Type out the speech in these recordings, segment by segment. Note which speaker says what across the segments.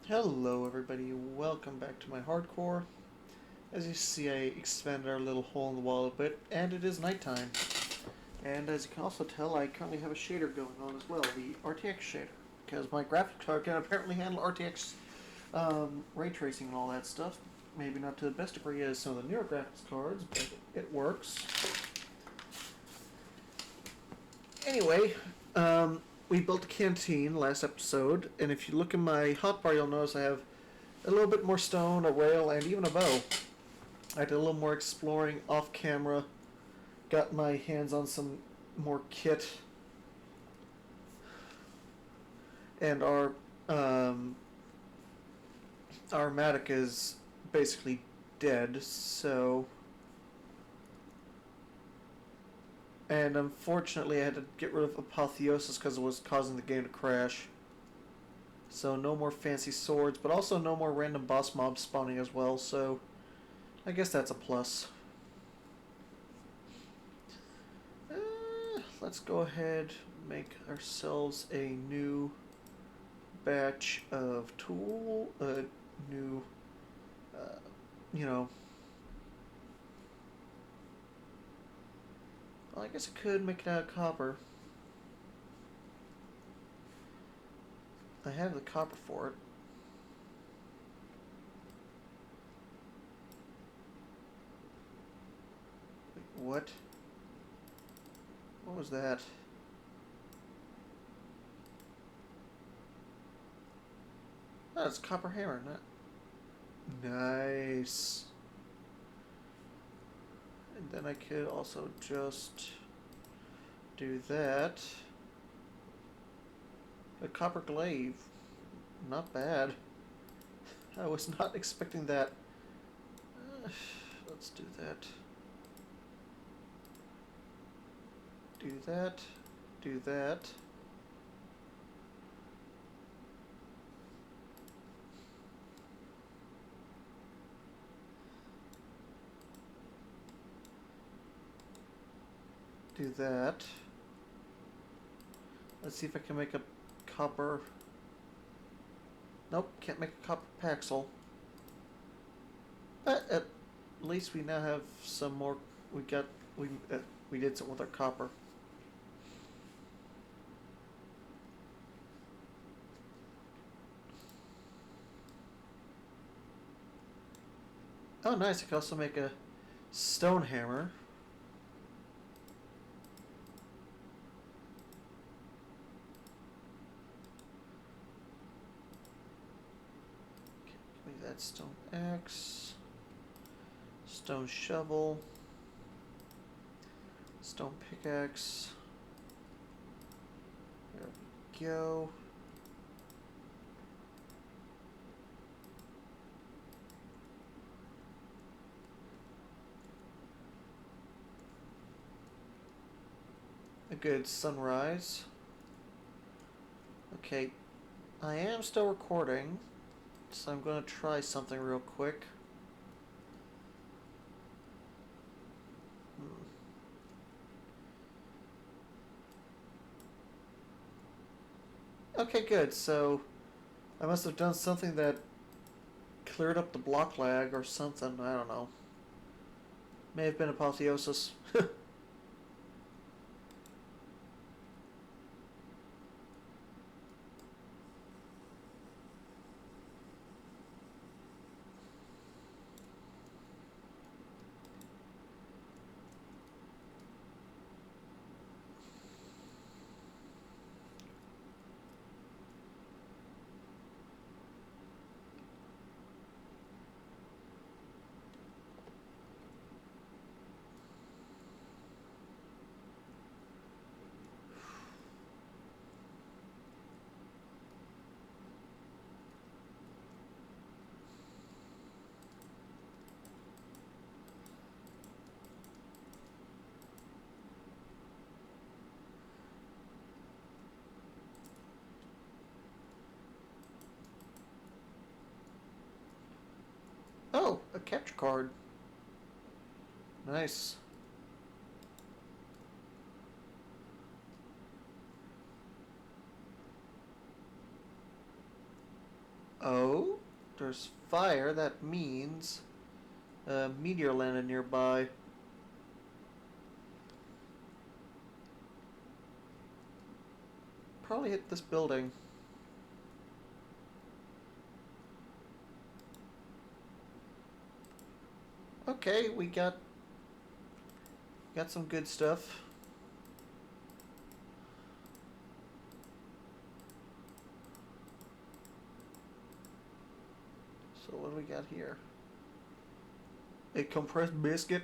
Speaker 1: Hello everybody, welcome back to my hardcore. As you see, I expanded our little hole in the wall a bit, and it is nighttime. And as you can also tell, I currently have a shader going on as well, the RTX shader. Because my graphics card can apparently handle RTX ray tracing and all that stuff. Maybe not to the best degree as some of the newer graphics cards, but it works. Anyway, we built a canteen last episode, and if you look in my hotbar, you'll notice I have a little bit more stone, a rail, and even a bow. I did a little more exploring off camera, got my hands on some more kit, and our Matic is basically dead, so. And unfortunately, I had to get rid of Apotheosis because it was causing the game to crash. So, no more fancy swords, but also no more random boss mobs spawning as well, so I guess that's a plus. Let's go ahead and make ourselves a new batch of tool, new, uh, you know, well, I guess I could make it out of copper. I have the copper for it. Wait, what? What was that? Oh, it's a copper hammer, not... Nice. And then I could also just do that. A copper glaive. Not bad. I was not expecting that. Let's do that. Do that. Do that. Do that. Let's see if I can make a copper... Nope, can't make a copper paxel. But at least we now have some more... We did something with our copper. Oh, nice. I can also make a stone hammer. Give me that stone axe. Stone shovel. Stone pickaxe. There we go. A good sunrise. Okay, I am still recording, so I'm going to try something real quick. Okay, good. So I must have done something that cleared up the block lag or something. I don't know. May have been apotheosis. Oh, a capture card. Nice. Oh, there's fire. That means a meteor landed nearby. Probably hit this building. Okay, we got some good stuff. So what do we got here? A compressed biscuit.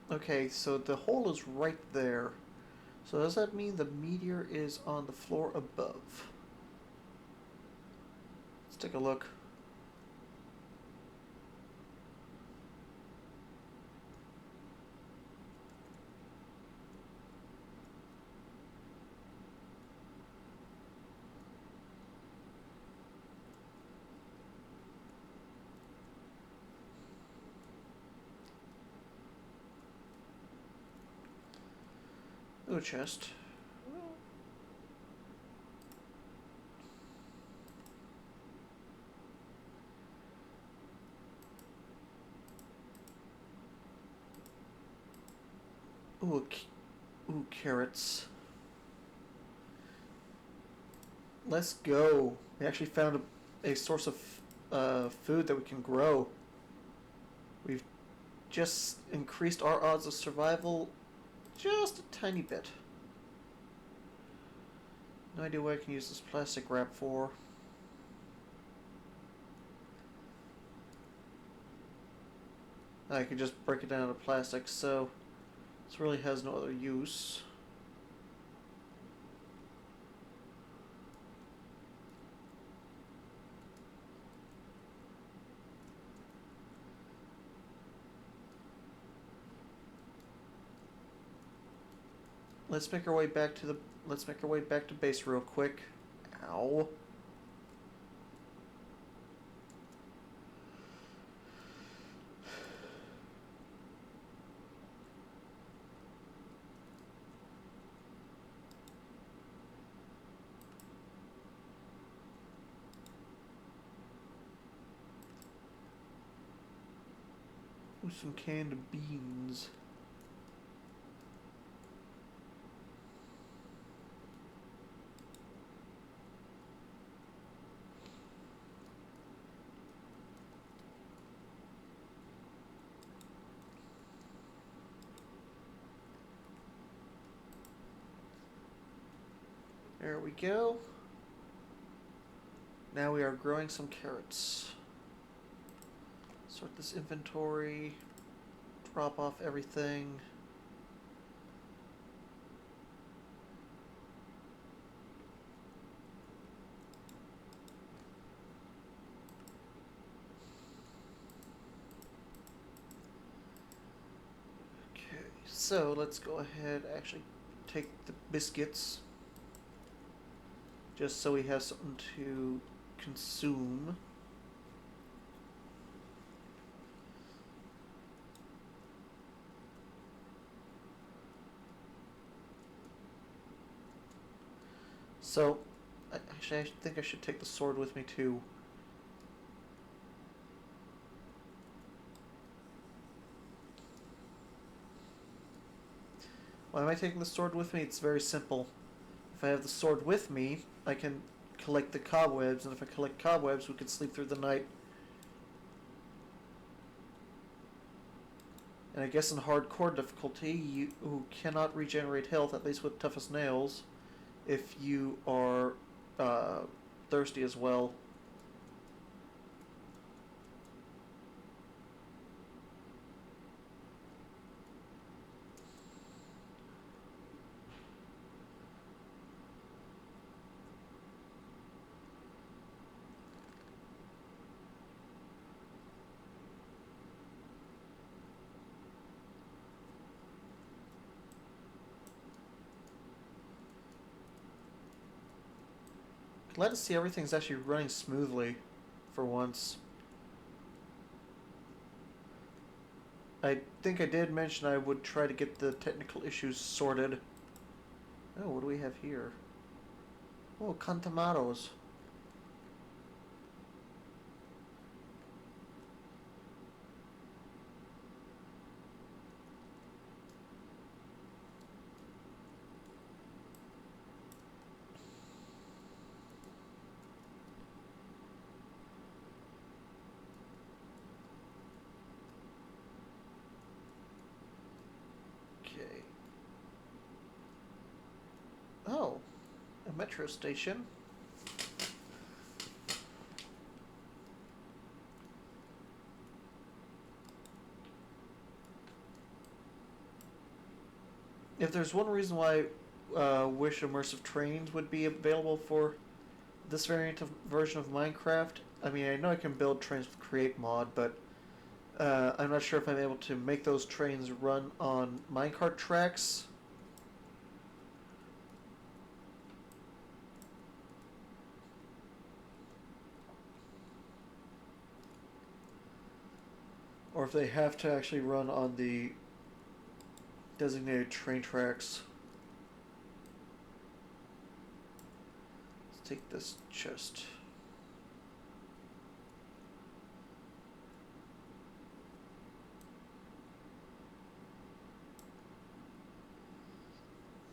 Speaker 1: Okay, so the hole is right there. So does that mean the meteor is on the floor above? Let's take a look. Ooh, chest. Ooh, ooh, carrots. Let's go. We actually found a source of food that we can grow. We've just increased our odds of survival just a tiny bit. No idea what I can use this plastic wrap for. I can just break it down into plastic, so this really has no other use. Let's make our way back to base real quick. Ow. Ooh, some canned beans. There we go. Now we are growing some carrots. Sort this inventory. Drop off everything. Okay, so let's go ahead and actually take the biscuits. Just so we have something to consume. So, actually, I think I should take the sword with me too. Why am I taking the sword with me? It's very simple. If I have the sword with me, I can collect the cobwebs, and if I collect cobwebs, we can sleep through the night. And I guess in hardcore difficulty, you cannot regenerate health, at least with toughest nails, if you are thirsty as well. Glad to see everything's actually running smoothly for once. I think I did mention I would try to get the technical issues sorted. Oh, what do we have here? Oh, Cantamaros. Okay. Oh, a metro station. If there's one reason why Wish Immersive Trains would be available for this variant of version of Minecraft, I mean, I know I can build trains with Create Mod, but I'm not sure if I'm able to make those trains run on minecart tracks. Or if they have to actually run on the designated train tracks. Let's take this chest.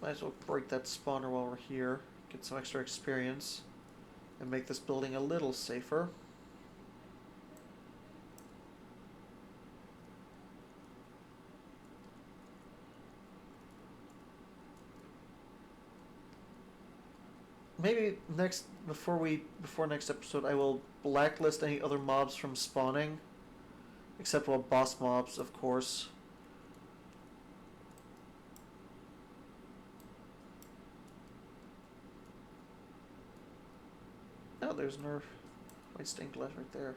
Speaker 1: Might as well break that spawner while we're here, get some extra experience, and make this building a little safer. Maybe before next episode I will blacklist any other mobs from spawning, except well boss mobs, of course. Oh, there's another white stained glass right there.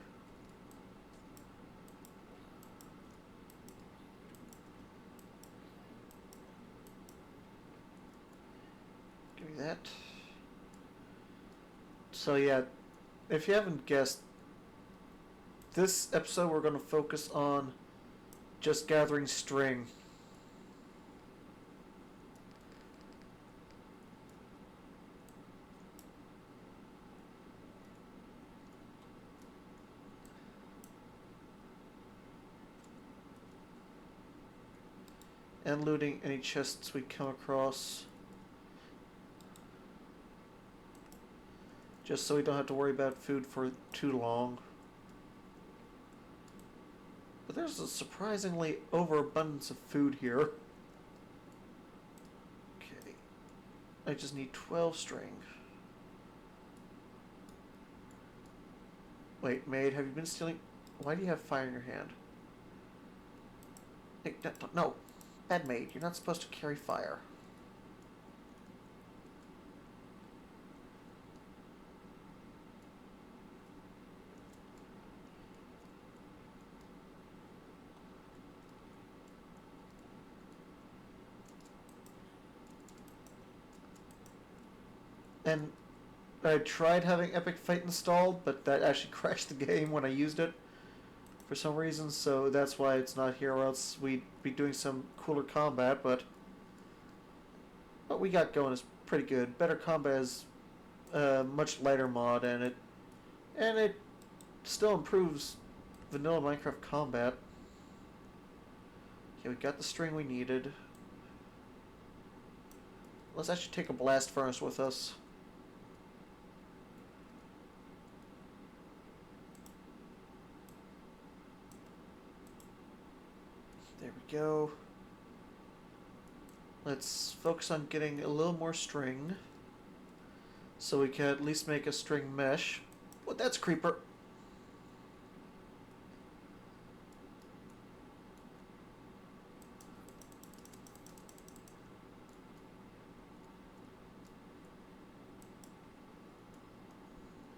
Speaker 1: Give me that. So yeah, if you haven't guessed, this episode we're going to focus on just gathering string. And looting any chests we come across. Just so we don't have to worry about food for too long. But there's a surprisingly overabundance of food here. Okay. I just need 12 string. Wait, maid, have you been stealing? Why do you have fire in your hand? Hey, no. Bad maid, you're not supposed to carry fire. And I tried having Epic Fight installed, but that actually crashed the game when I used it for some reason, so that's why it's not here, or else we'd be doing some cooler combat, but what we got going is pretty good. Better Combat is a much lighter mod, and it still improves vanilla Minecraft combat. Okay, we got the string we needed. Let's actually take a blast furnace with us. There we go. Let's focus on getting a little more string, so we can at least make a string mesh. Well, that's creeper.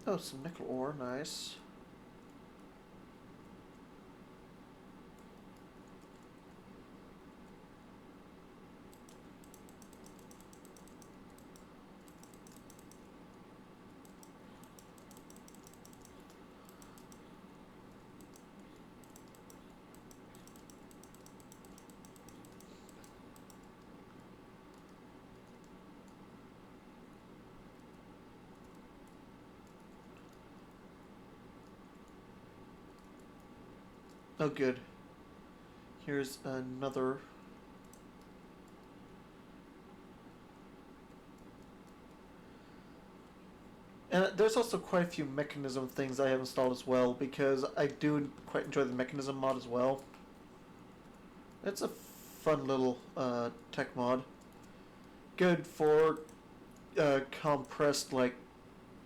Speaker 1: Oh, some nickel ore, nice. Oh, good. Here's another. And there's also quite a few mechanism things I have installed as well, because I do quite enjoy the mechanism mod as well. It's a fun little tech mod. Good for compressed like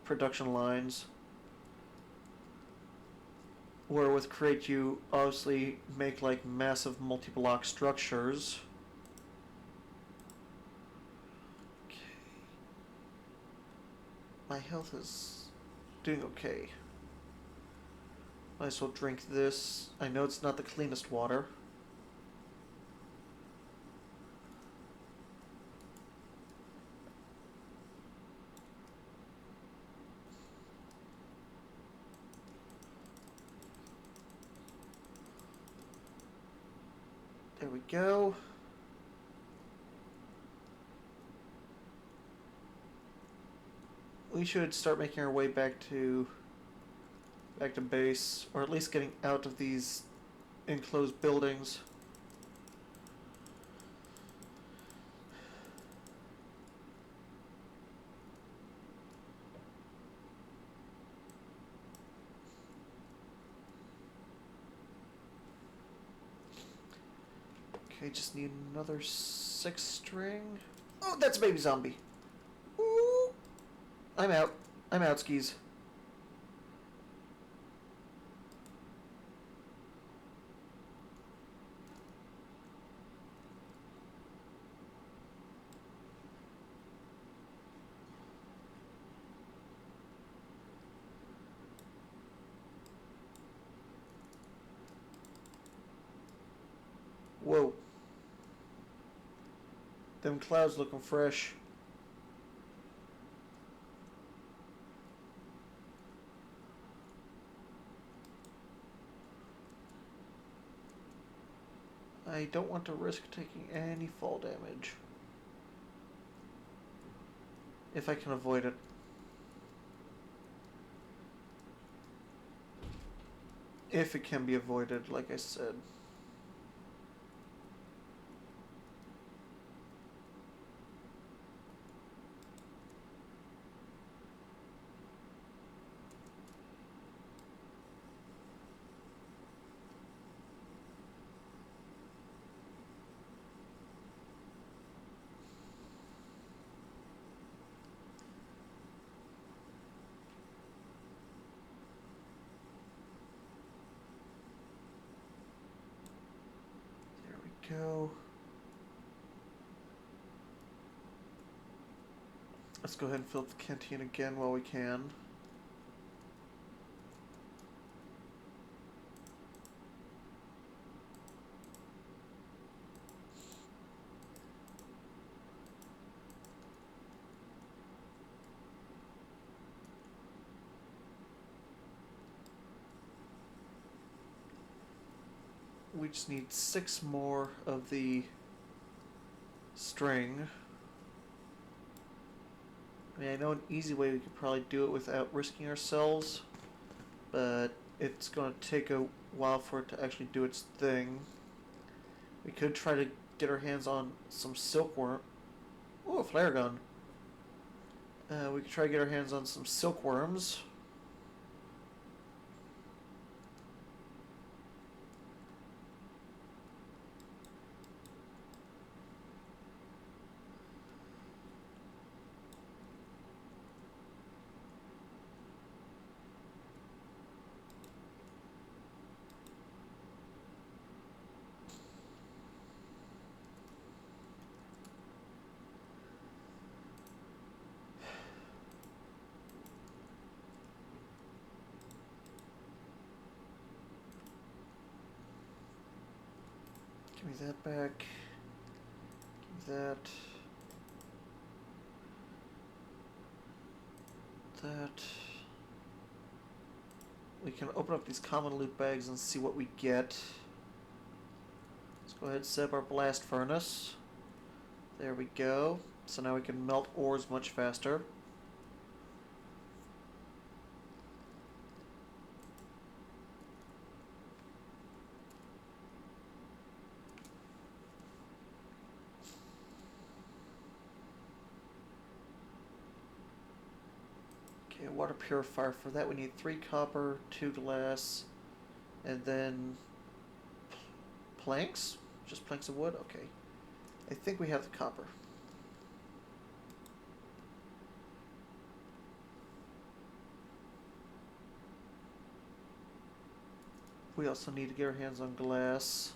Speaker 1: production lines. Where with Create you obviously make like massive multi-block structures. Okay. My health is doing okay. Might as well drink this. I know it's not the cleanest water. There we go. We should start making our way back to base, or at least getting out of these enclosed buildings. Okay, just need another 6 string. Oh, that's a baby zombie. Ooh. I'm out. I'm out, skis. Whoa. Them clouds looking fresh. I don't want to risk taking any fall damage. If I can avoid it. If it can be avoided, like I said. Go. Let's go ahead and fill up the canteen again while we can. We just need 6 more of the string. I mean, I know an easy way we could probably do it without risking ourselves, but it's going to take a while for it to actually do its thing. We could try to get our hands on some silkworm. Oh, a flare gun. We could try to get our hands on some silkworms. Give me that back. Give me that. That. We can open up these common loot bags and see what we get. Let's go ahead and set up our blast furnace. There we go. So now we can melt ores much faster. Okay, a water purifier. For that we need 3 copper, 2 glass, and then planks? Just planks of wood? Okay. I think we have the copper. We also need to get our hands on glass.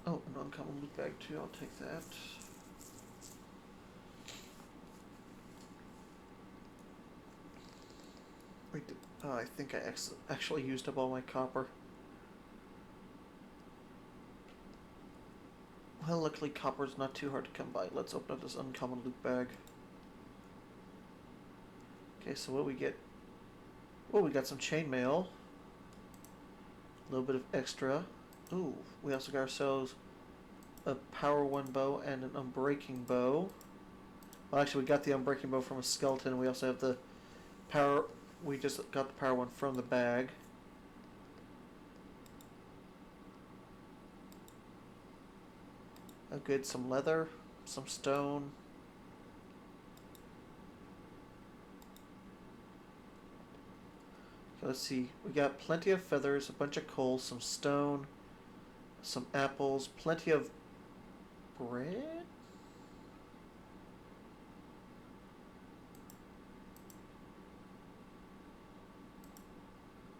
Speaker 1: Oh, an uncommon loot bag too, I'll take that. Wait, I think I actually used up all my copper. Well, luckily copper's not too hard to come by. Let's open up this uncommon loot bag. Okay, so what we get? Well, we got some chainmail. A little bit of extra. Ooh, we also got ourselves a power 1 bow and an unbreaking bow. Well, actually, we got the unbreaking bow from a skeleton. We also have the power. We just got the power 1 from the bag. Oh, good. Some leather, some stone. Okay, let's see. We got plenty of feathers, a bunch of coal, some stone, some apples, plenty of bread?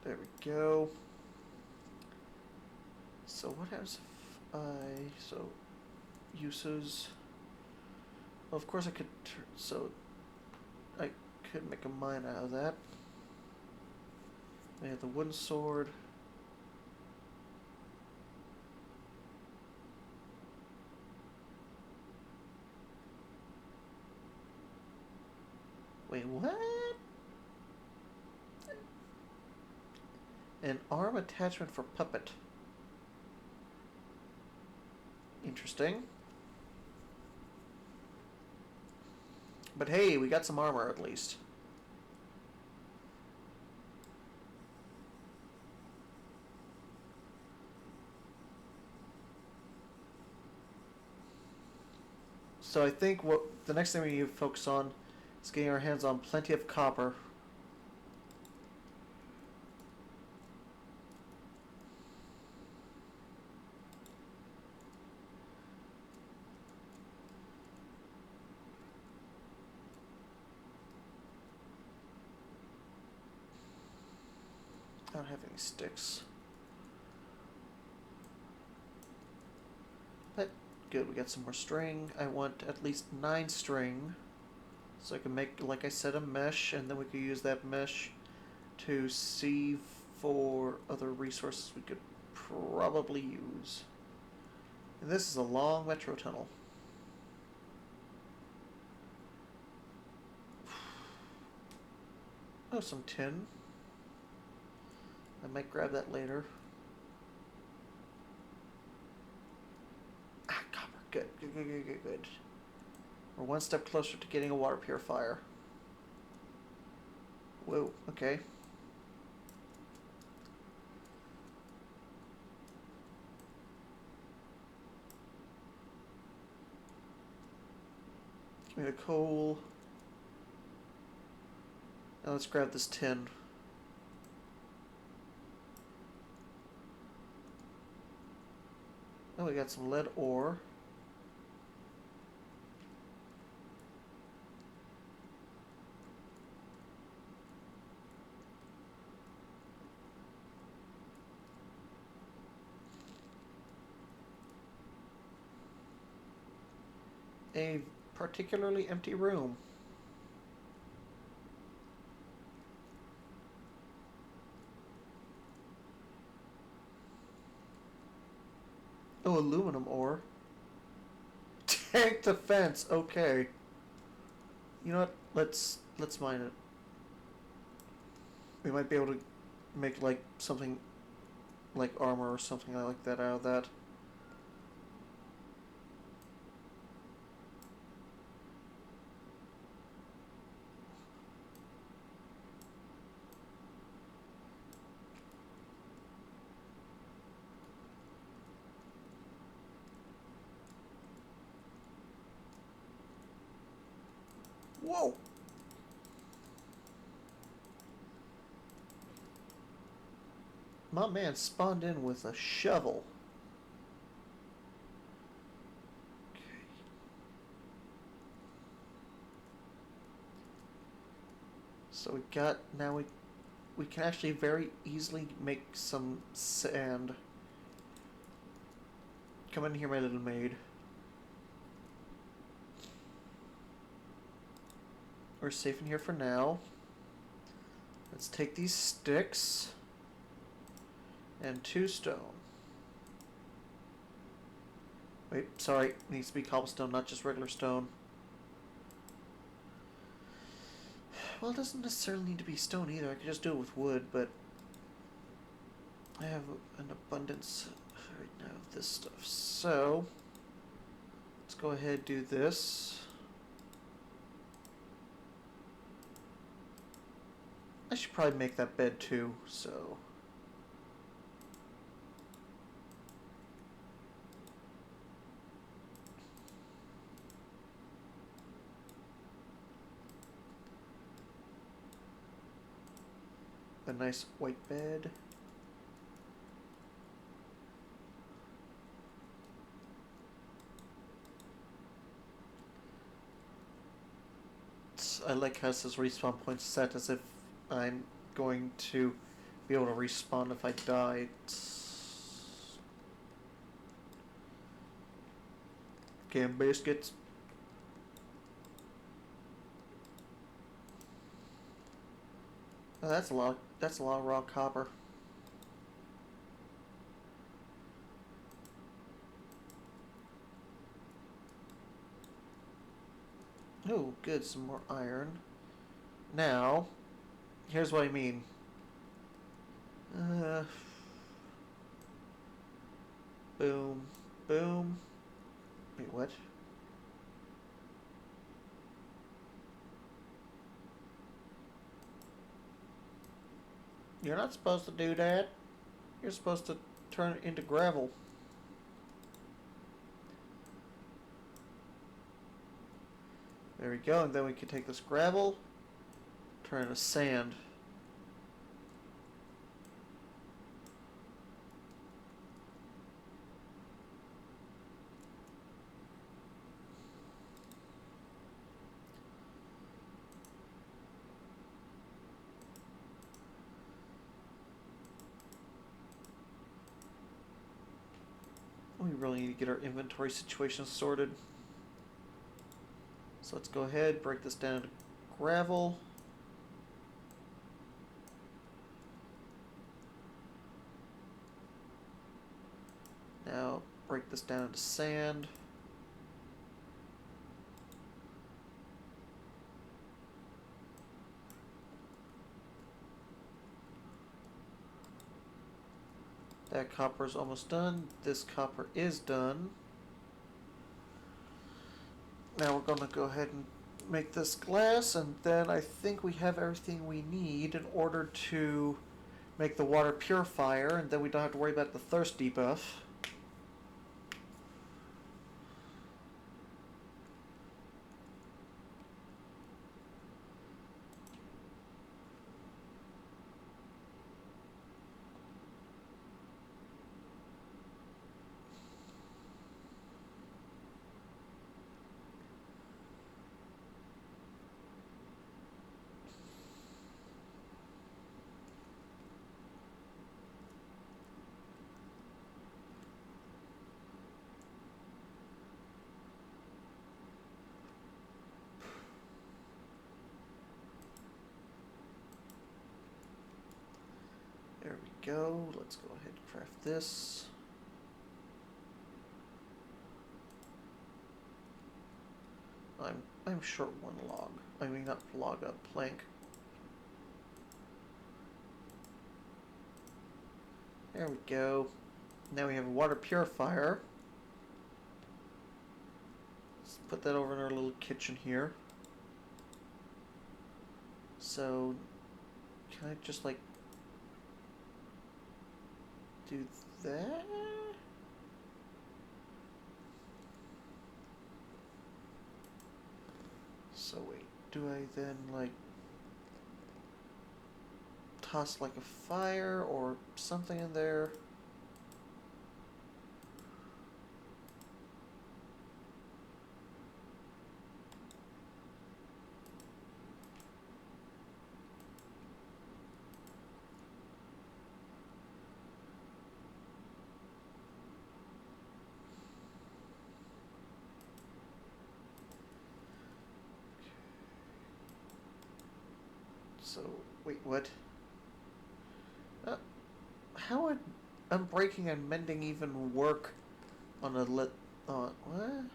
Speaker 1: There we go. So what happens if so uses, well, of course I could, so I could make a mine out of that. We have the wooden sword. Wait, what? An arm attachment for puppet. Interesting. But hey, we got some armor at least. So I think what the next thing we need to focus on is getting our hands on plenty of copper. I don't have any sticks. But good, we got some more string. I want at least 9 string. So I can make, like I said, a mesh, and then we could use that mesh to see for other resources we could probably use. And this is a long metro tunnel. Oh, some tin. I might grab that later. Ah, copper. Good, good, good, good, good, good. We're one step closer to getting a water purifier. Whoa, okay. Give me the coal. Now let's grab this tin. Oh, we got some lead ore. A particularly empty room. Oh, aluminum ore. Tank defense. Okay. You know what? Let's mine it. We might be able to make like something like armor or something like that out of that. Whoa! My man spawned in with a shovel. Okay. So we got, now we can actually very easily make some sand. Come in here, my little maid. We're safe in here for now. Let's take these sticks and 2 stone. Wait, sorry, it needs to be cobblestone, not just regular stone. Well, it doesn't necessarily need to be stone either. I could just do it with wood, but I have an abundance right now of this stuff. So, let's go ahead and do this. I should probably make that bed too, so... a nice white bed. I like how it says respawn points set as if I'm going to be able to respawn if I die. Game biscuits. Oh, that's a lot. That's a lot of raw copper. Oh, good. Some more iron. Now, here's what I mean. Boom, boom. Wait, what? You're not supposed to do that. You're supposed to turn it into gravel. There we go, and then we can take this gravel, turn it into sand. We really need to get our inventory situation sorted. So let's go ahead, break this down to gravel. Now break this down into sand. That copper is almost done. This copper is done. Now we're going to go ahead and make this glass, and then I think we have everything we need in order to make the water purifier, and then we don't have to worry about the thirst debuff. There we go. Let's go ahead and craft this. I'm short 1 log. I mean, not log, a plank. There we go. Now we have a water purifier. Let's put that over in our little kitchen here. So, can I just like do that? So wait, do I then, like, toss, like, a fire or something in there? So, wait, what? Uh, how would unbreaking and mending even work on a lit... what?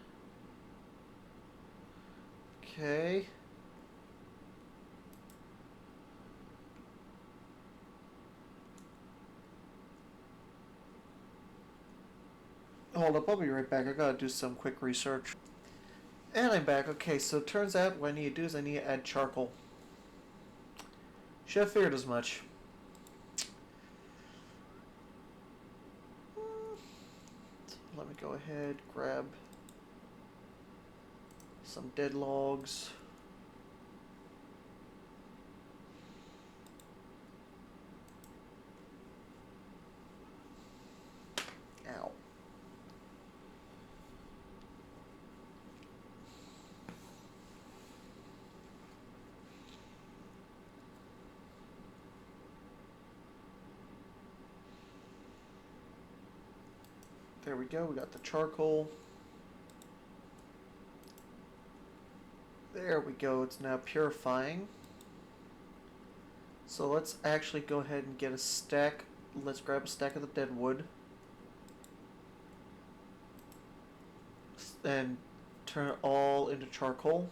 Speaker 1: Okay. Hold up, I'll be right back. I gotta do some quick research. And I'm back. Okay, so it turns out what I need to do is I need to add charcoal. Should have figured as much. Let me go ahead, grab some dead logs. Ow. There we go, we got the charcoal. There we go, it's now purifying. So let's actually go ahead and get a stack. Let's grab a stack of the dead wood. And turn it all into charcoal.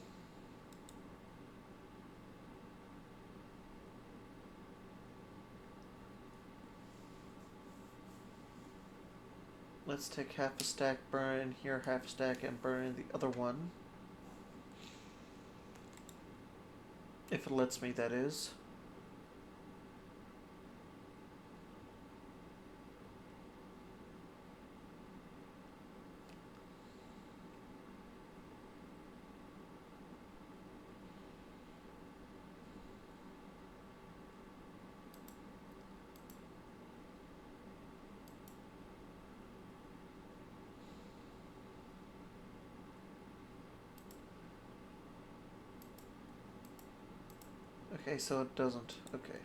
Speaker 1: Let's take half a stack, burn it in here, half a stack, and burn in the other one. If it lets me, that is. Okay, so it doesn't. Okay.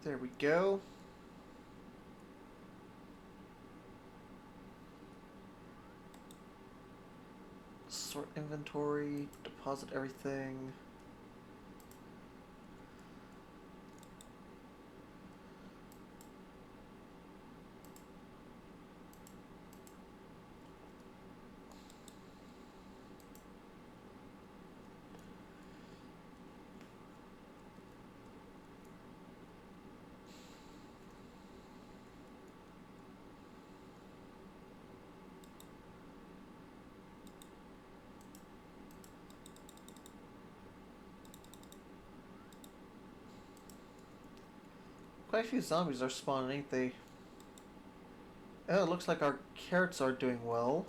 Speaker 1: There we go. Sort inventory, deposit everything. Quite a few zombies are spawning, ain't they? Oh, it looks like our carrots are doing well.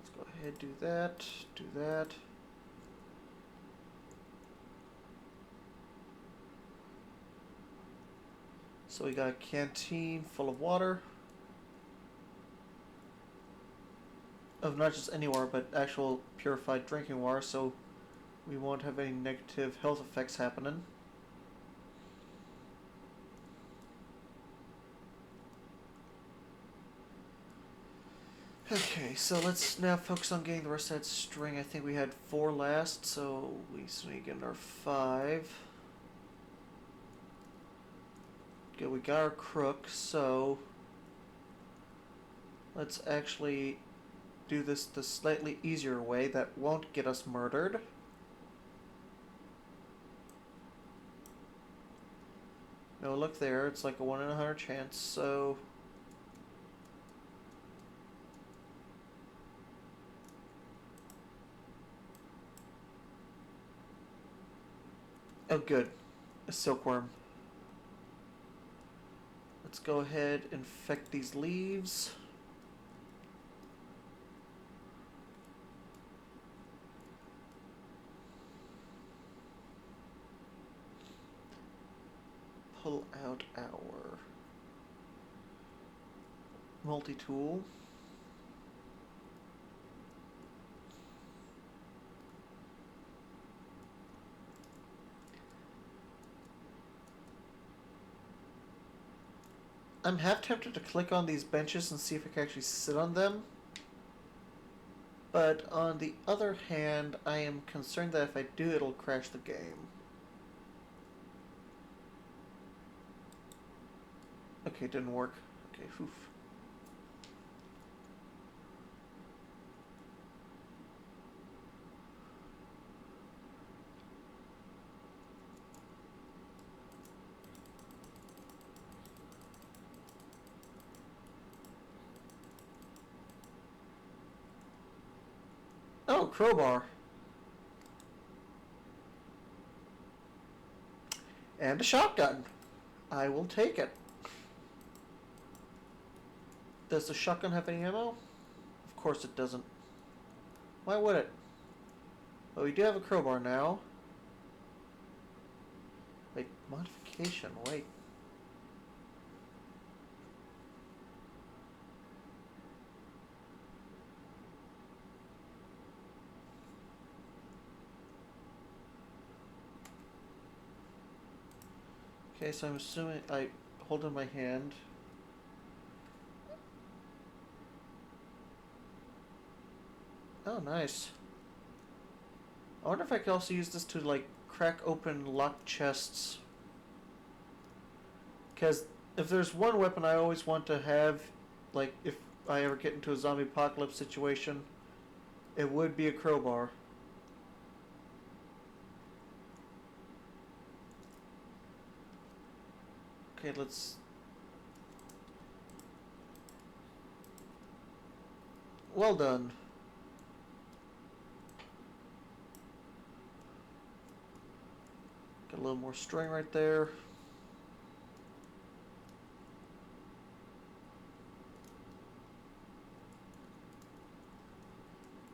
Speaker 1: Let's go ahead, do that, do that. So we got a canteen full of water. Of not just any water, but actual purified drinking water, so we won't have any negative health effects happening. Okay, so let's now focus on getting the rest of that string. I think we had 4 last, so we sneak in our 5. Good, we got our crook, so let's actually do this the slightly easier way that won't get us murdered. No luck there. It's like a 1 in 100 chance, so... Oh, good. A silkworm. Let's go ahead and infect these leaves. Pull out our multi-tool. I'm half tempted to click on these benches and see if I can actually sit on them. But on the other hand, I am concerned that if I do, it'll crash the game. Okay, it didn't work. Okay, oof. Oh, crowbar. And a shotgun. I will take it. Does the shotgun have any ammo? Of course it doesn't. Why would it? Well, we do have a crowbar now. Wait, modification, wait. Okay, so I'm assuming I hold in my hand. Oh, nice. I wonder if I could also use this to, like, crack open locked chests. Because if there's one weapon I always want to have, like, if I ever get into a zombie apocalypse situation, it would be a crowbar. Okay, let's... Well done. Got a little more string right there.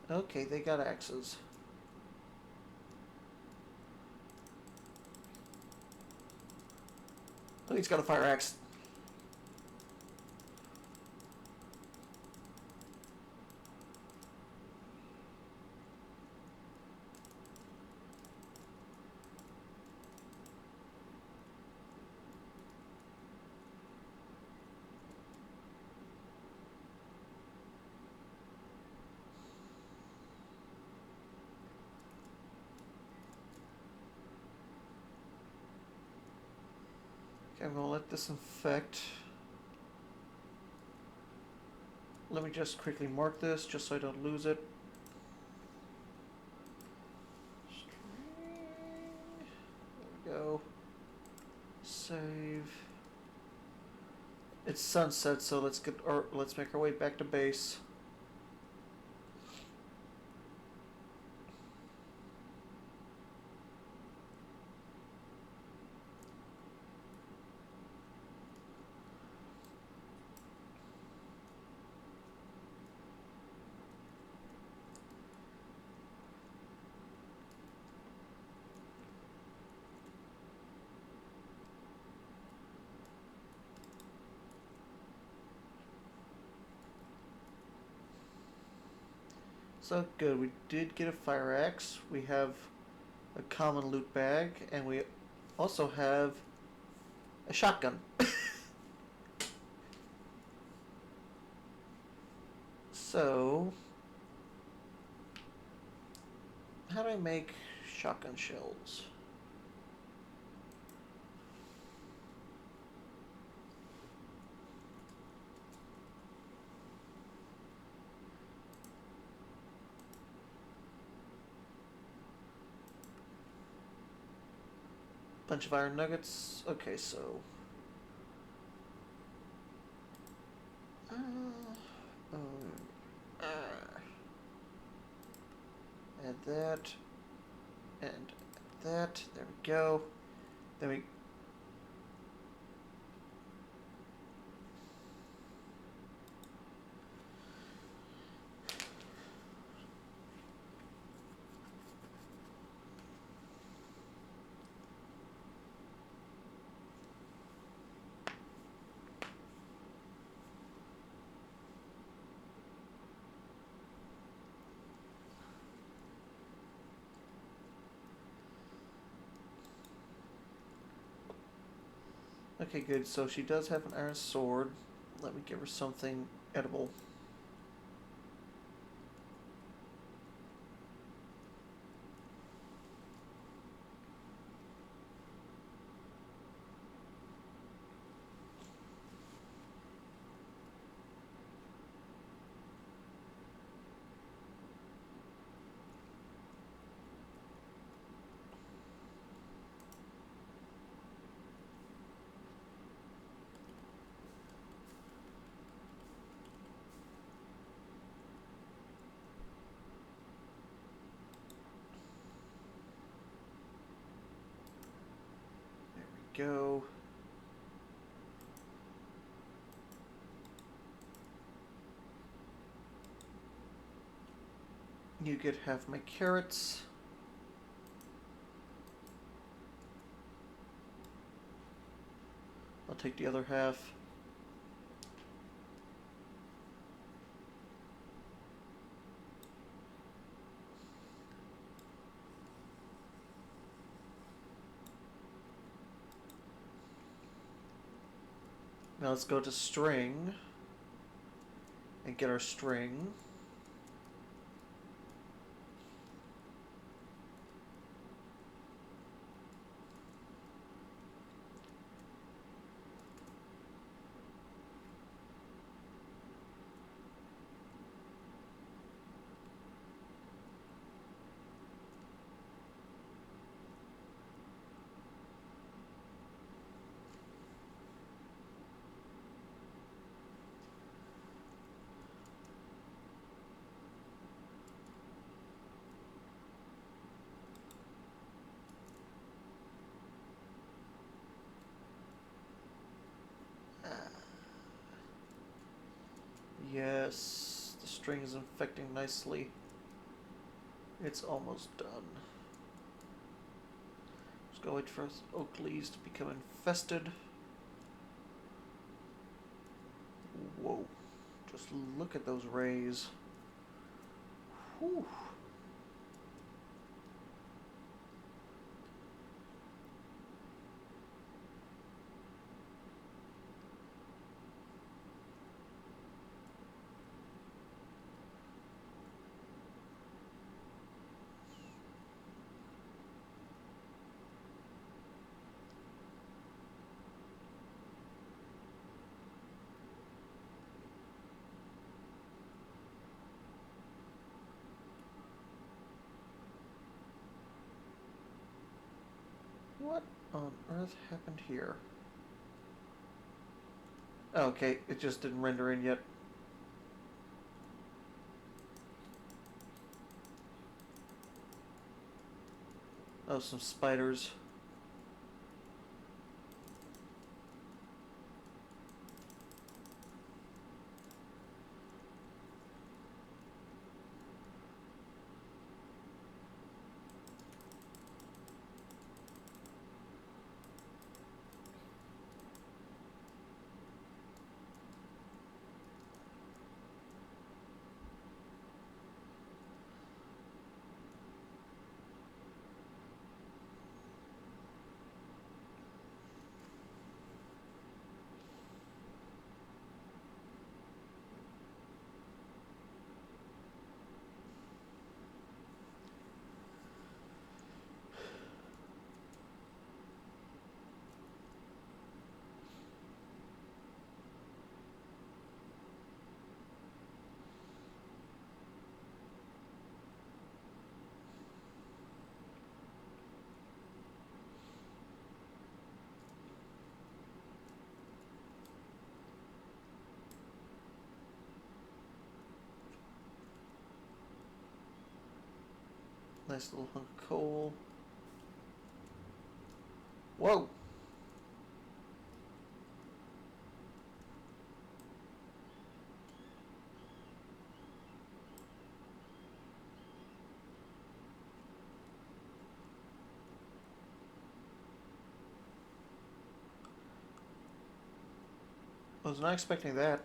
Speaker 1: Okay, they got axes. Oh, he's got a fire axe. Okay, I'm gonna let this infect. Let me just quickly mark this, just so I don't lose it. There we go. Save. It's sunset, so let's make our way back to base. So good, we did get a fire axe, we have a common loot bag, and we also have a shotgun. So, how do I make shotgun shells? Bunch of iron nuggets. Okay, so that. And that. There we go. Then we... Okay, good. So she does have an iron sword. Let me give her something edible. Go. You get half my carrots. I'll take the other half. Now let's go to string and get our string. Yes, the string is infecting nicely. It's almost done. Just go wait for oak leaves to become infested. Whoa. Just look at those rays. Whew. What on earth happened here? Okay, it just didn't render in yet. Oh, some spiders. Nice little hunk of coal. Whoa! I was not expecting that.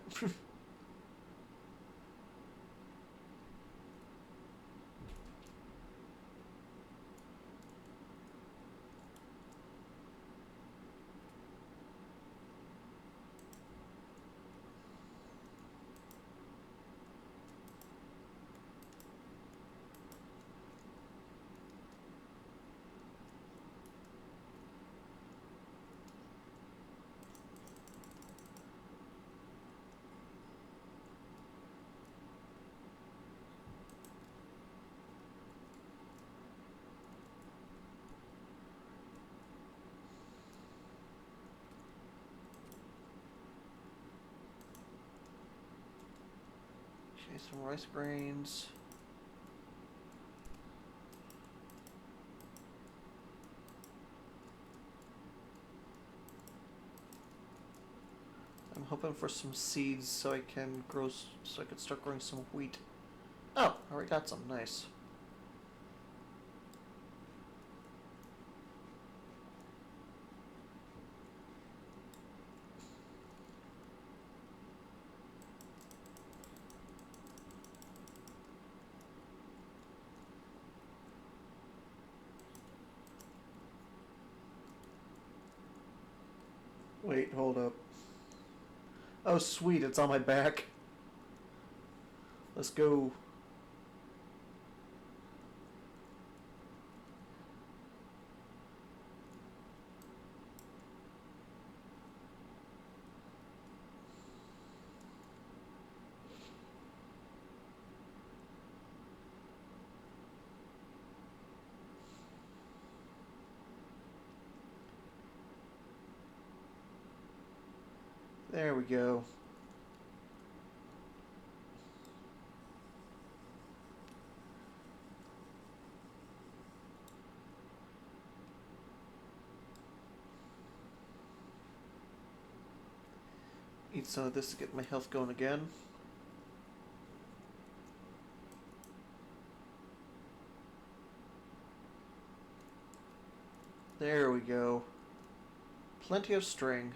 Speaker 1: Okay, some rice grains. I'm hoping for some seeds so I can so I can start growing some wheat. Oh, I already got some. Nice. Wait, hold up. Oh, sweet, it's on my back. Let's go. There we go. Eat some of this to get my health going again. There we go. Plenty of string.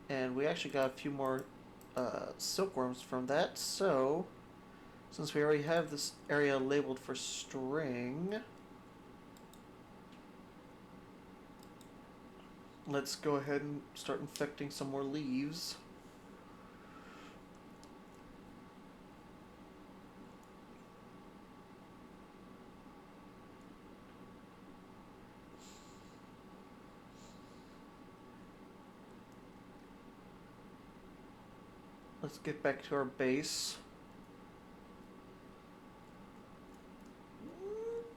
Speaker 1: And we actually got a few more silkworms from that, so since we already have this area labeled for string, let's go ahead and start infecting some more leaves. Let's get back to our base.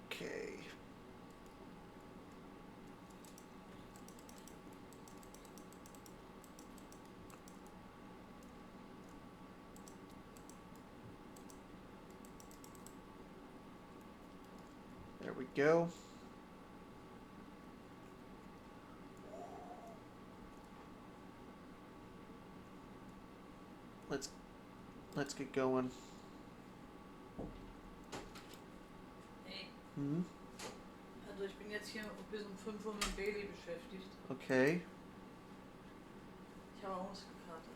Speaker 1: Okay. There we go. Let's get going.
Speaker 2: Hey,
Speaker 1: Hm?
Speaker 2: also ich bin jetzt hier bis um 5 Uhr mit Bailey beschäftigt.
Speaker 1: Okay.
Speaker 2: Ich habe auch Muskelkater.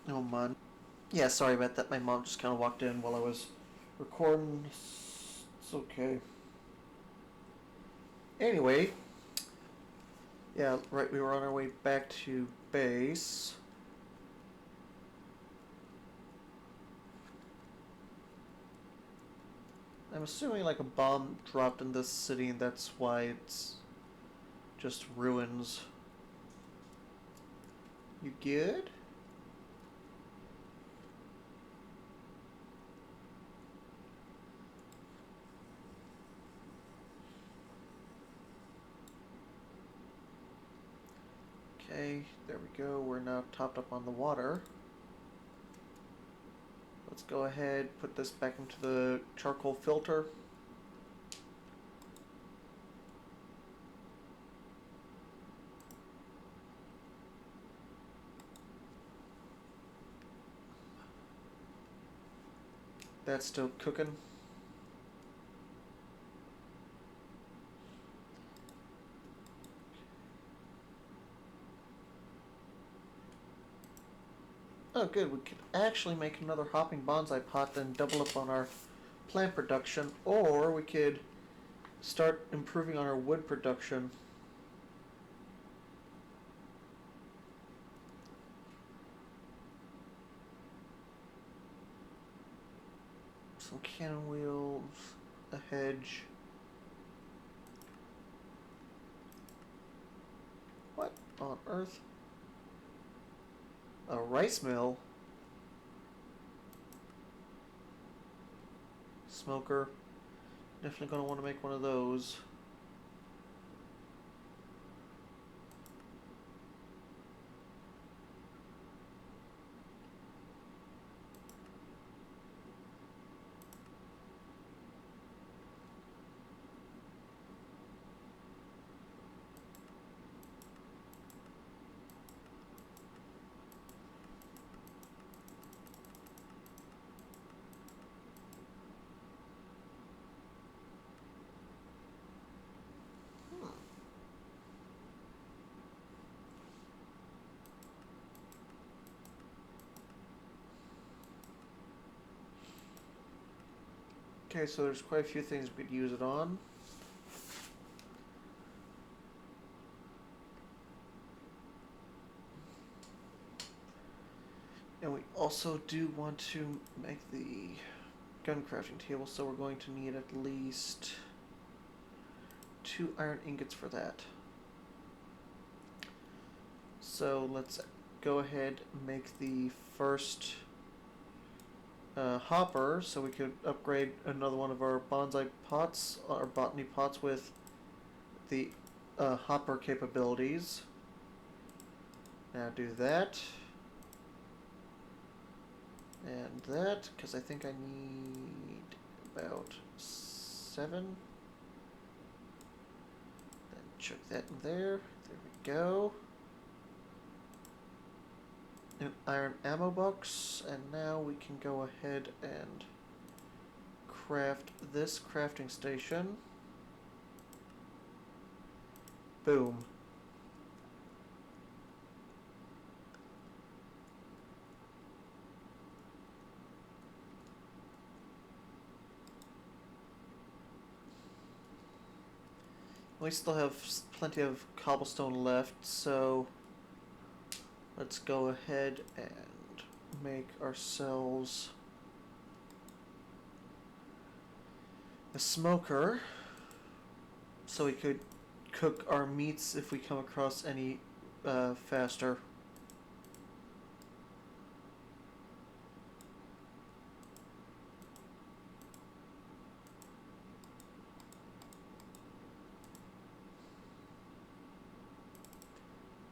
Speaker 1: Oh man. Yeah, sorry about that. My mom just kind of walked in while I was recording. It's okay. Anyway, yeah, right, we were on our way back to base. I'm assuming like a bomb dropped in this city and that's why it's just ruins. You good? Okay, there we go. We're now topped up on the water. let's go ahead, put this back into the charcoal filter. That's still cooking. Oh good, we could actually make another hopping bonsai pot, then double up on our plant production, or we could start improving on our wood production. Some cannon wheels, a hedge. What on earth? A rice mill? Smoker. Definitely going to want to make one of those. Okay, so there's quite a few things we could use it on. And we also do want to make the gun crafting table, so we're going to need at least 2 iron ingots for that. So let's go ahead and make the first hopper, so we could upgrade another one of our bonsai pots, or botany pots, with the hopper capabilities. Now do that. And that, because I think I need about 7. Then chuck that in there. There we go. An iron ammo box, and now we can go ahead and craft this crafting station. Boom. We still have plenty of cobblestone left, so let's go ahead and make ourselves a smoker, so we could cook our meats if we come across any faster.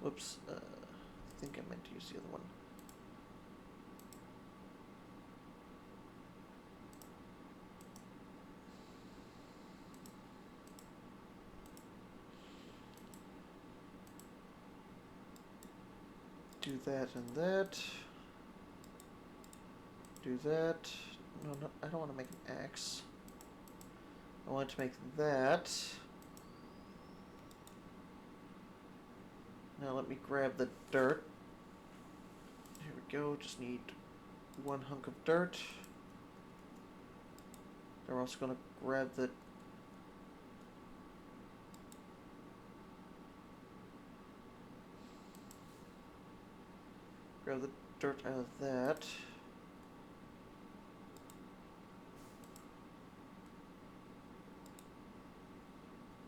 Speaker 1: Whoops, I think I meant to use the other one. Do that and that. Do that. No, I don't want to make an axe. I want to make that. Now let me grab the dirt. Here we go, just need 1 hunk of dirt. Then we're also going to grab the dirt out of that.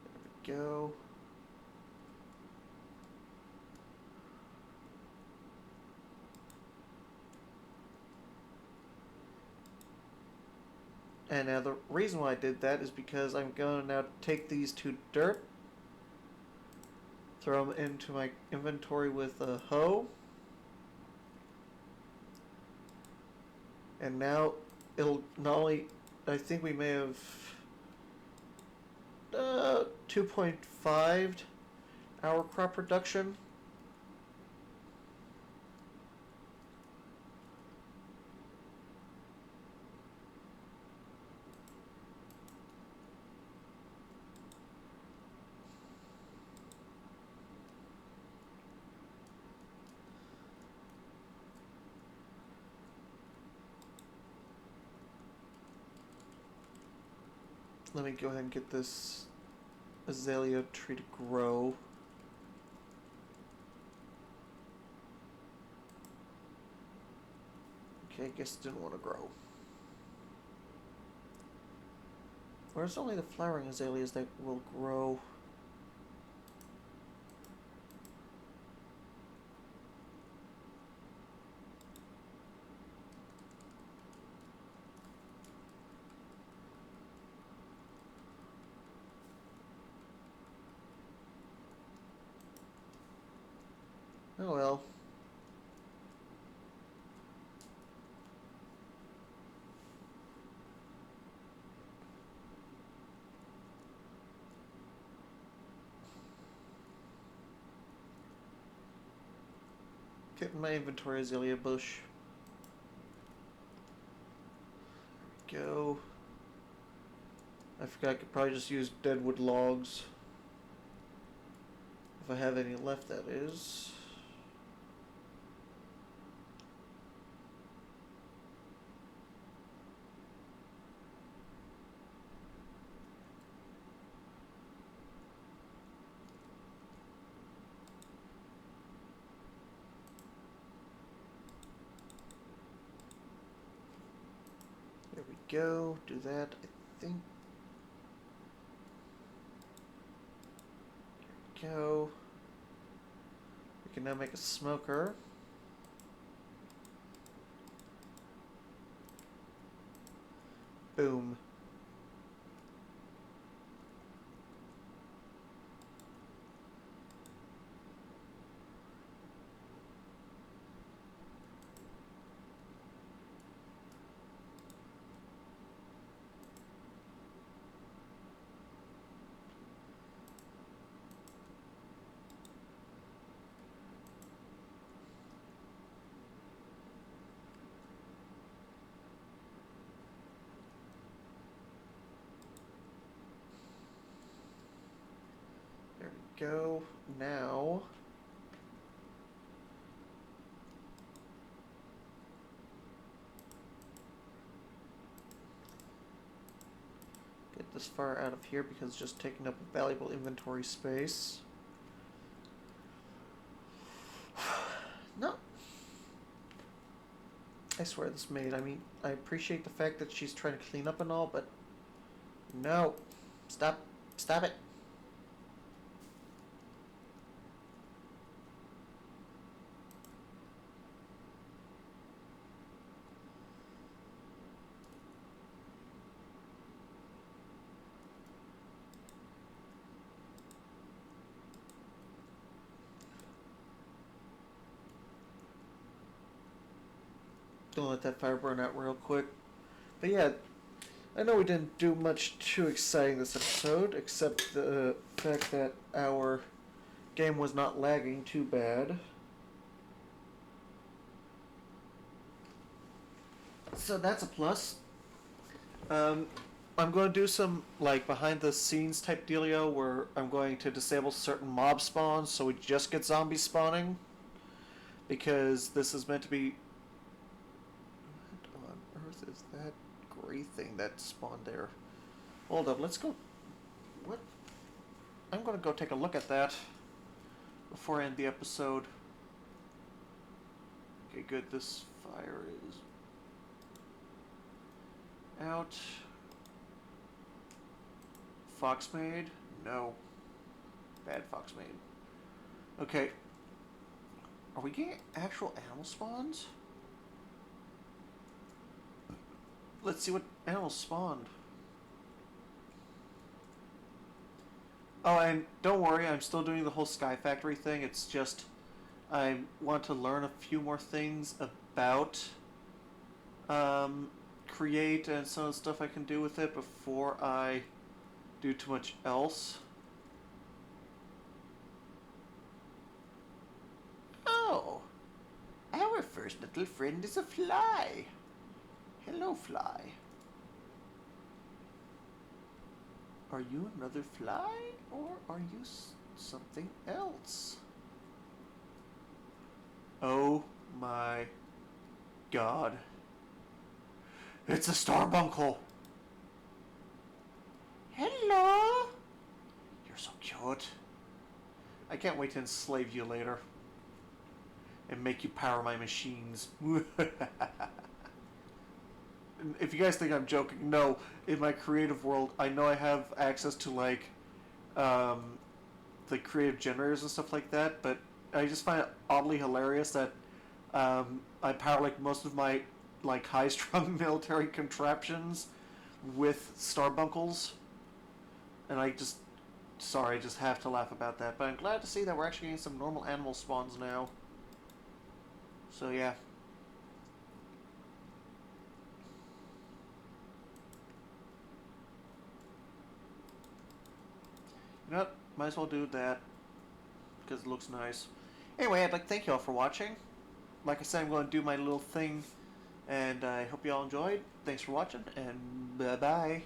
Speaker 1: There we go. And now the reason why I did that is because I'm going to now take these 2 dirt, throw them into my inventory with a hoe, And now it'll not only, I think we may have 2.5 hour crop production. Let me go ahead and get this azalea tree to grow. Okay, I guess it didn't want to grow. Where's only the flowering azaleas that will grow? Oh well. Getting my inventory azalea bush. There we go. I forgot I could probably just use deadwood logs. If I have any left, that is. There we go. Do that, I think. There we go. We can now make a smoker. Boom. There we go. Now, get this far out of here because it's just taking up valuable inventory space. No. I swear this maid, I mean, I appreciate the fact that she's trying to clean up and all, but no. Stop. Stop it. Gonna let that fire burn out real quick. But yeah, I know we didn't do much too exciting this episode, except the fact that our game was not lagging too bad. So that's a plus. I'm going to do some like behind the scenes type dealio where I'm going to disable certain mob spawns so we just get zombies spawning. Because this is meant to be. What on earth is that gray thing that spawned there? Hold up, let's go. What? I'm going to go take a look at that before I end the episode. Okay, good. This fire is out. Foxmaid? No. Bad Foxmaid. Okay. Are we getting actual animal spawns? Let's see what animals spawned. Oh, and don't worry, I'm still doing the whole Sky Factory thing. It's just I want to learn a few more things about create and some of the stuff I can do with it before I do too much else. Oh, our first little friend is a fly. Hello, fly. Are you another fly, or are you something else? Oh my god. It's a starbuncle! Hello! You're so cute. I can't wait to enslave you later. And make you power my machines. If you guys think I'm joking, no. In my creative world, I know I have access to, like, the creative generators and stuff like that, but I just find it oddly hilarious that I power, like, most of my, like, high-strung military contraptions with starbunkles. And I just... Sorry, I just have to laugh about that. But I'm glad to see that we're actually getting some normal animal spawns now. So, yeah. You know what? Might as well do that. Because it looks nice. Anyway, I'd like to thank you all for watching. Like I said, I'm going to do my little thing. And I hope you all enjoyed. Thanks for watching, and bye-bye.